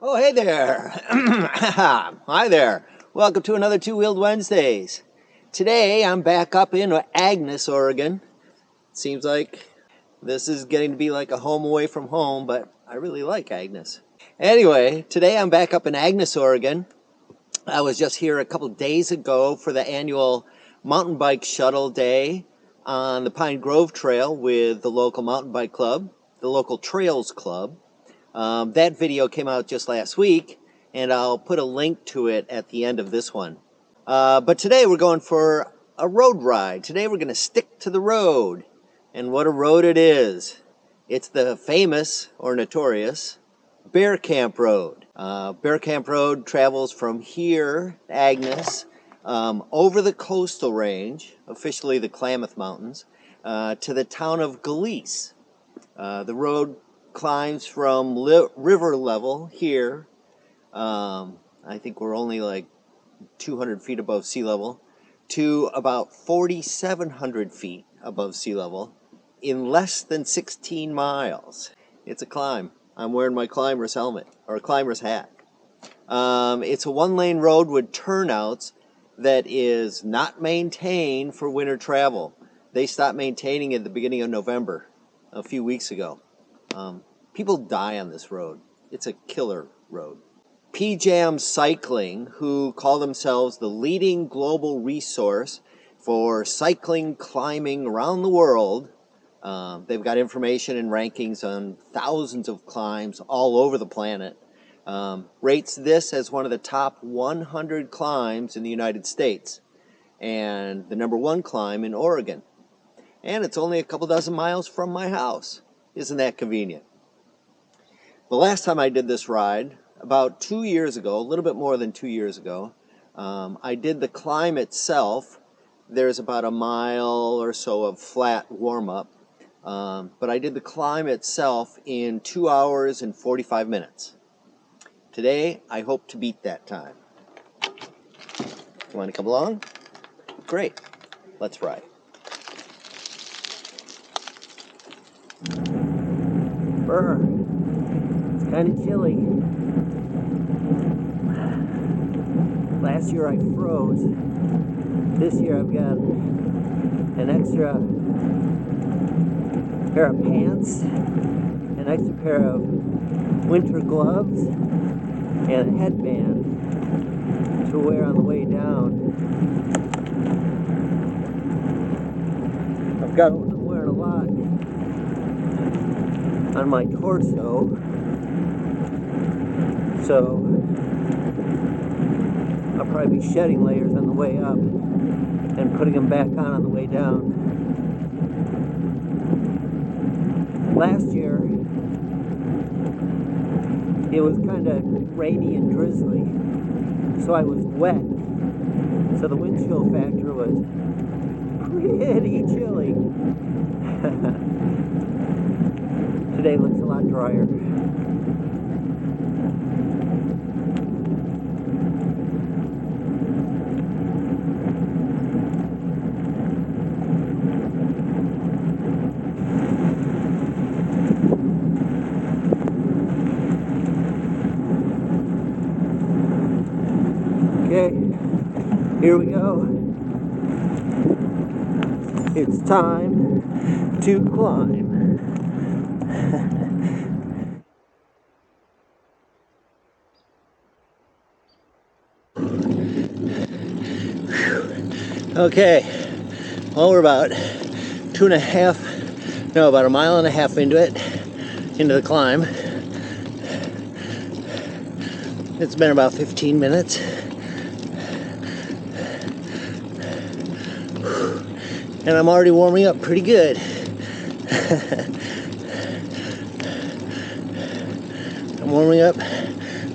Oh, hey there. Hi there. Welcome to another Two Wheeled Wednesdays. Today I'm back up in Agnes, Oregon. Seems like this is getting to be like a home away from home, but I really like Agnes. Anyway, today I'm back up in Agnes, Oregon. I was just here a couple days ago for the annual mountain bike shuttle day on the Pine Grove Trail with the local mountain bike club, the local Trails Club. That video came out just last week, and I'll put a link to it at the end of this one. But today we're going for a road ride. Today we're going to stick to the road. And what a road it is. It's the famous, or notorious, Bear Camp Road. Bear Camp Road travels from here, Agnes, over the coastal range, officially the Klamath Mountains, to the town of Gillese. The road climbs from river level here. I think we're only like 200 feet above sea level to about 4,700 feet above sea level in less than 16 miles. It's a climb. I'm wearing my climber's helmet or climber's hat. It's a one-lane road with turnouts that is not maintained for winter travel. They stopped maintaining it at the beginning of November, a few weeks ago. People die on this road. It's a killer road. PJAM Cycling, who call themselves the leading global resource for cycling climbing around the world, they've got information and rankings on thousands of climbs all over the planet, rates this as one of the top 100 climbs in the United States and the number one climb in Oregon. And it's only a couple dozen miles from my house. Isn't that convenient? The last time I did this ride, about 2 years ago, a little bit more than 2 years ago, I did the climb itself. There's about a mile or so of flat warm-up, but I did the climb itself in 2 hours and 45 minutes. Today, I hope to beat that time. You want to come along? Great. Let's ride. Brr. It's kind of chilly. Last year I froze. This year I've got an extra pair of pants, an extra pair of winter gloves, and a headband to wear on the way down. I'm wearing a lot on my torso, so I'll probably be shedding layers on the way up and putting them back on the way down. Last year it was kind of rainy and drizzly, so I was wet, so the wind chill factor was pretty chilly. Today looks a lot drier. Okay, here we go. It's time to climb. Okay, well, we're about about a mile and a half into the climb. It's been about 15 minutes. And I'm already warming up pretty good. I'm warming up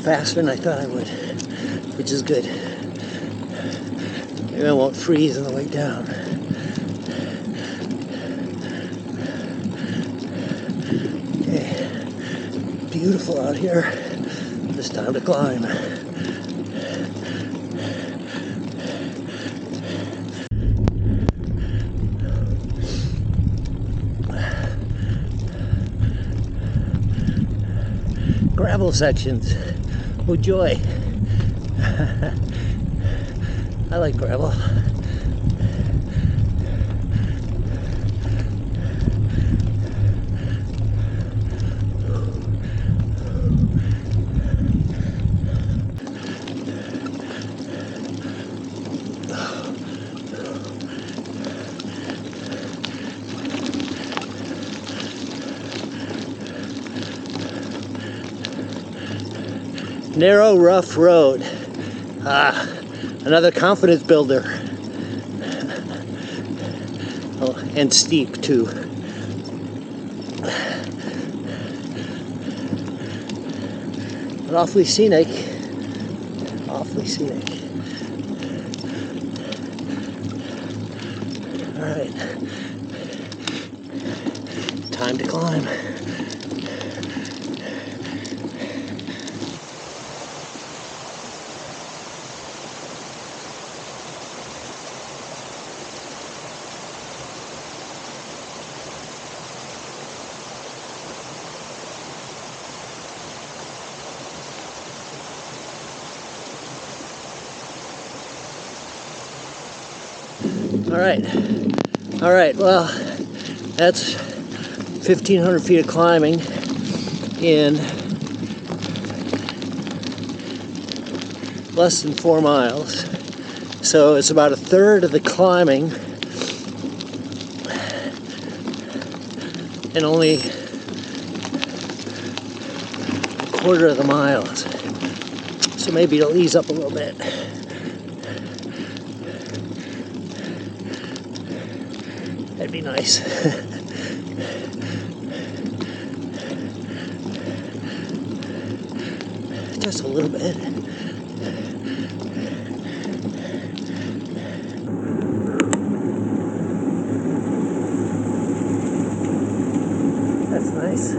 faster than I thought I would, which is good. Maybe I won't freeze on the way down. Okay, beautiful out here. It's time to climb. Gravel sections Oh joy. I like gravel. Narrow, rough road. Another confidence builder. Oh, and steep too. But awfully scenic. Awfully scenic. All right. Time to climb. All right, well, that's 1,500 feet of climbing in less than 4 miles. So it's about a third of the climbing and only a quarter of the miles. So maybe it'll ease up a little bit. That'd be nice. Just a little bit. That's nice.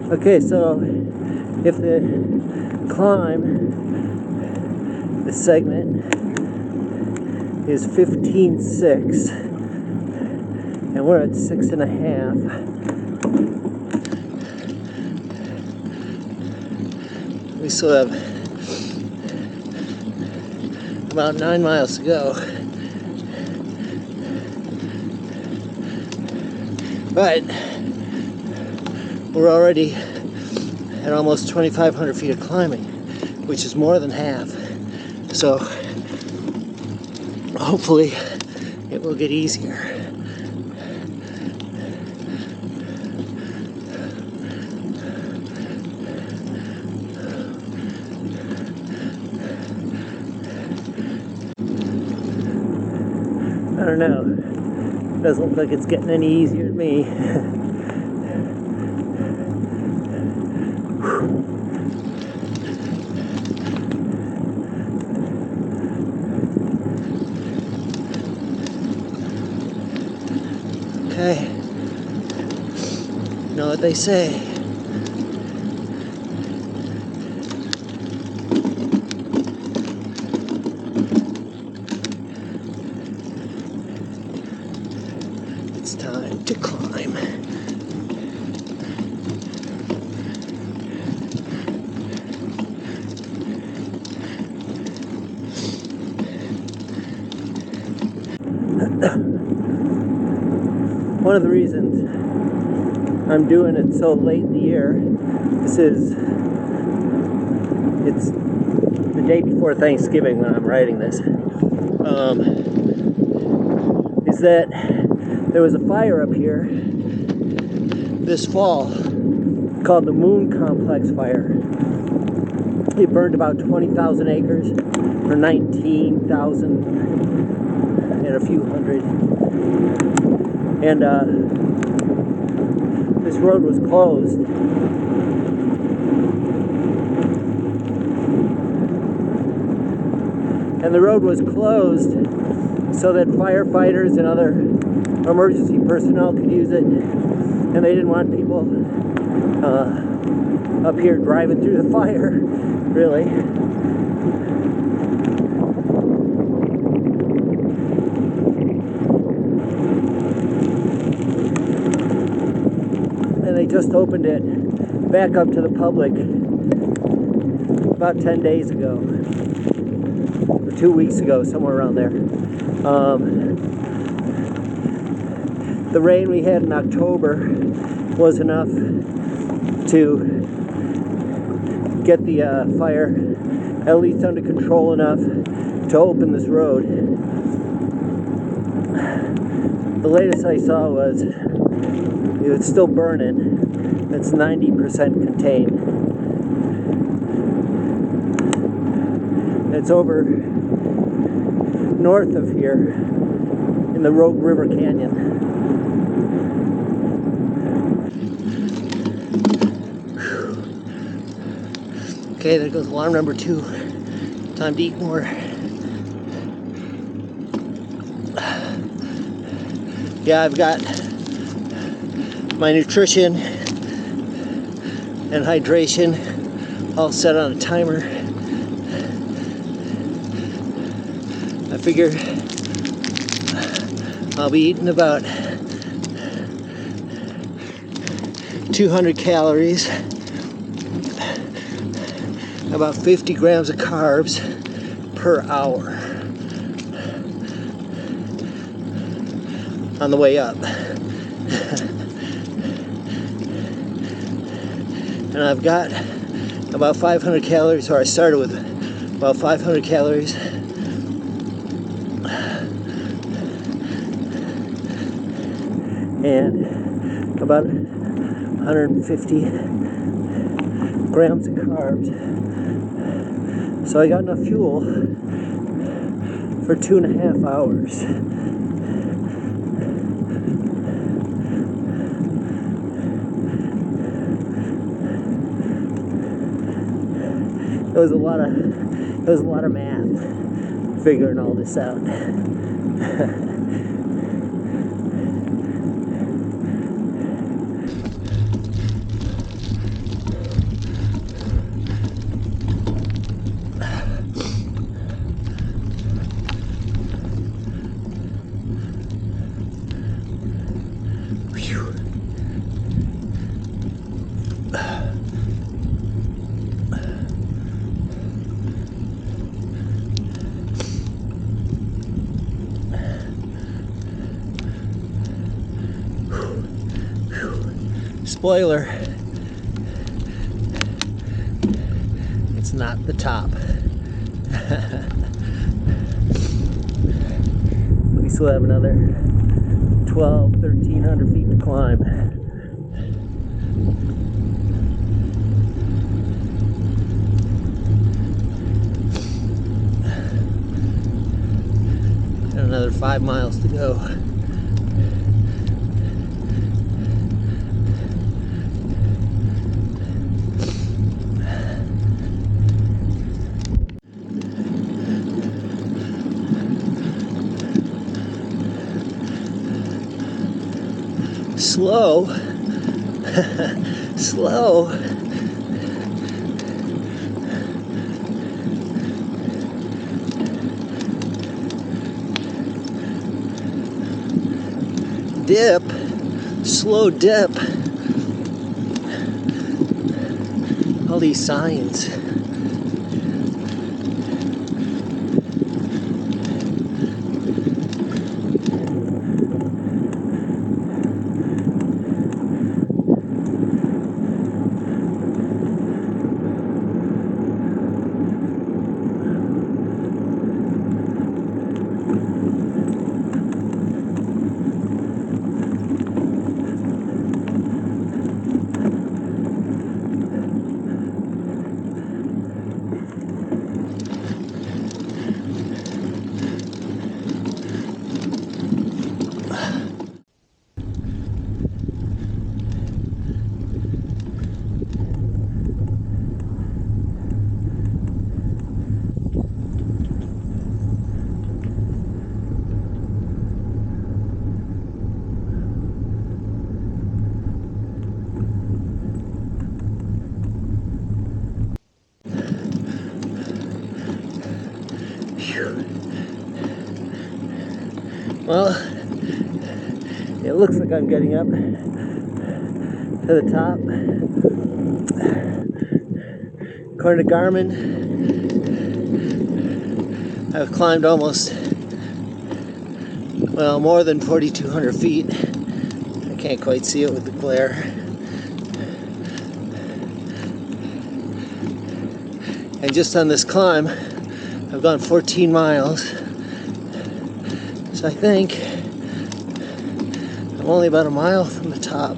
Okay, so if the climb, the segment is 15.6 and we're at 6.5, we still have about 9 miles to go. But we're already at almost 2,500 feet of climbing, which is more than half. So hopefully it will get easier. I don't know. Doesn't look like it's getting any easier to me. Okay. You know what they say. It's time to climb. One of the reasons I'm doing it so late in the year, it's the day before Thanksgiving when I'm writing this, is that there was a fire up here this fall called the Moon Complex Fire. It burned about 20,000 acres, or 19,000 and a few hundred. And this road was closed. And the road was closed so that firefighters and other emergency personnel could use it. And they didn't want people up here driving through the fire, really. And they just opened it back up to the public about 10 days ago. 2 weeks ago, somewhere around there. The rain we had in October was enough to get the fire at least under control enough to open this road. The latest I saw was it was still burning. It's 90% contained. It's over north of here in the Rogue River Canyon. Okay, there goes alarm number 2. Time to eat more. Yeah, I've got my nutrition and hydration all set on a timer. I figure I'll be eating about 200 calories, about 50 grams of carbs per hour on the way up. And I've got about 500 calories, or I started with about 500 calories and about 150 grams of carbs. So I got enough fuel for 2.5 hours. It was a lot of math figuring all this out. Spoiler, it's not the top. We still have another 1,300 feet to climb. And another 5 miles to go. Slow, slow. Dip, slow dip. All these signs. Well, it looks like I'm getting up to the top. According to Garmin, I've climbed almost, well, more than 4,200 feet. I can't quite see it with the glare. And just on this climb, I've gone 14 miles. So I think I'm only about a mile from the top.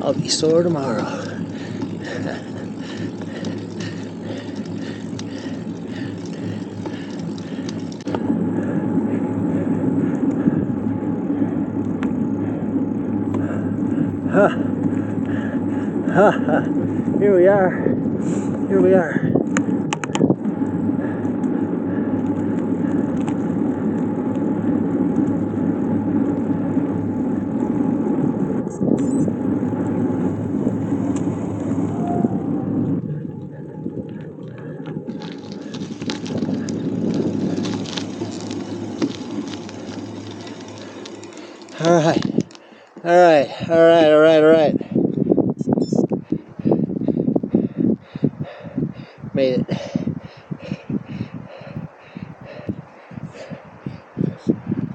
I'll be sore tomorrow. Here we are. Here we are. All right. All right. All right. All right. All right. Made it.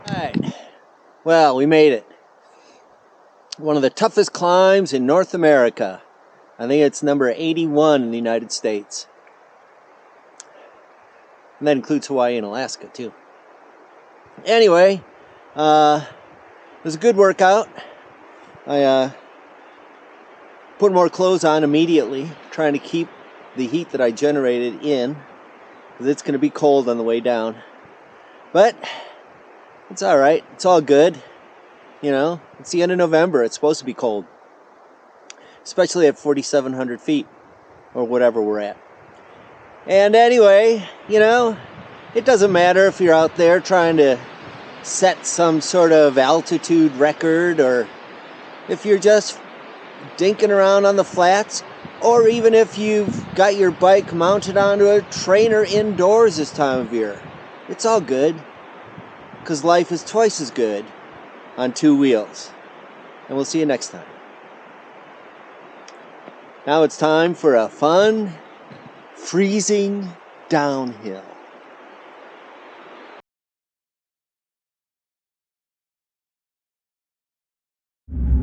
All right. Well, we made it. One of the toughest climbs in North America. I think it's number 81 in the United States. And that includes Hawaii and Alaska, too. Anyway, it was a good workout. I put more clothes on immediately, trying to keep the heat that I generated in, because it's going to be cold on the way down. But it's all right. It's all good. You know, it's the end of November. It's supposed to be cold, especially at 4,700 feet or whatever we're at. And anyway, you know, it doesn't matter if you're out there trying to set some sort of altitude record, or if you're just dinking around on the flats, or even if you've got your bike mounted onto a trainer indoors this time of year. It's all good, because life is twice as good on two wheels. And we'll see you next time. Now it's time for a fun, freezing downhill.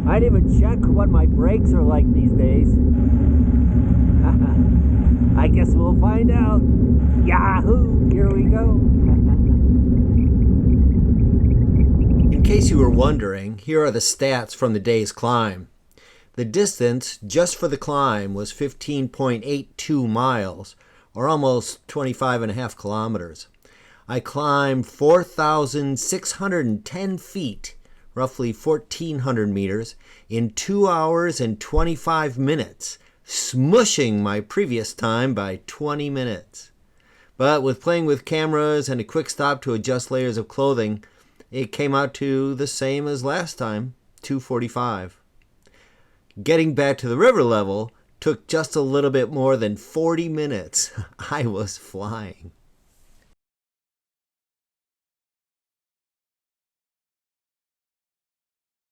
I didn't even check what my brakes are like these days. I guess we'll find out. Yahoo! Here we go. In case you were wondering, here are the stats from the day's climb. The distance just for the climb was 15.82 miles, or almost 25.5 kilometers. I climbed 4,610 feet, roughly 1,400 meters, in 2 hours and 25 minutes, smushing my previous time by 20 minutes. But with playing with cameras and a quick stop to adjust layers of clothing, it came out to the same as last time, 2:45. Getting back to the river level took just a little bit more than 40 minutes. I was flying.